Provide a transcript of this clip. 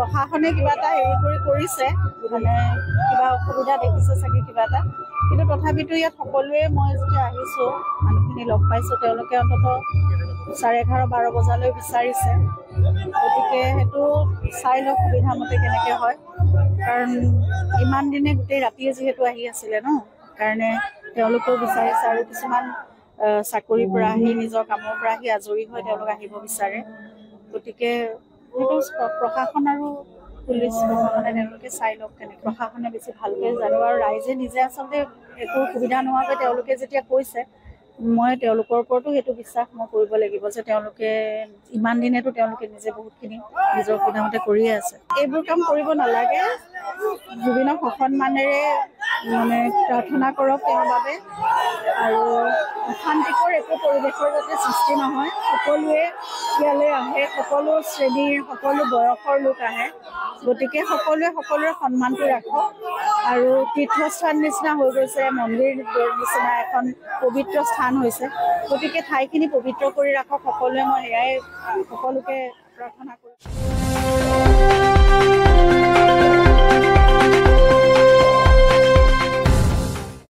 প্ৰশাসনে কিবা এটা কৰিছে মানে কিবা অসুবিধা দেখিছে চাগে কিবা এটা, কিন্তু তথাপিতো ইয়াত সকলোৱে মই যেতিয়া আহিছোঁ মানুহখিনি লগ পাইছোঁ তেওঁলোকে অন্ততঃ 11:30-12 বজালৈ বিচাৰিছে। গতিকে সেইটো চাই লওক সুবিধা মতে কেনেকৈ হয়, কাৰণ ইমান দিনে গোটেই ৰাতিয়ে যিহেতু আহি আছিলে ন, কাৰণে তেওঁলোকেও বিচাৰিছে আৰু কিছুমান চাকৰিৰ পৰা আহি নিজৰ কামৰ পৰা আহি আজৰি হৈ তেওঁলোক আহিব বিচাৰে। গতিকে সেইটো প্ৰশাসন আৰু পুলিচ প্ৰশাসনে তেওঁলোকে চাই লওক কেনেকৈ, প্ৰশাসনে বেছি ভালকৈ জানো আৰু ৰাইজে নিজে আচলতে একো সুবিধা নোহোৱাকৈ তেওঁলোকে যেতিয়া কৈছে মই তেওঁলোকৰ ওপৰতো সেইটো বিশ্বাস মই কৰিব লাগিব যে তেওঁলোকে ইমান দিনেতো তেওঁলোকে নিজে বহুতখিনি নিজৰ সুবিধামতে কৰিয়ে আছে। এইবোৰ কাম কৰিব নালাগে, জুবিনক সসন্মানেৰে মানে প্ৰাৰ্থনা কৰক তেওঁৰ বাবে, আৰু অশান্তিকৰ একো পৰিৱেশৰ যাতে সৃষ্টি নহয়। সকলোৱে ইয়ালৈ আহে, সকলো শ্ৰেণীৰ সকলো বয়সৰ লোক আহে, গতিকে সকলোৱে সকলোৰে সন্মানটো ৰাখক। আৰু তীৰ্থস্থান নিচিনা হৈ গৈছে, মন্দিৰ নিচিনা এখন পবিত্ৰ স্থান হৈছে, গতিকে ঠাইখিনি পবিত্ৰ কৰি ৰাখক সকলোৱে। মই এয়াই সকলোকে প্ৰাৰ্থনা কৰিছোঁ।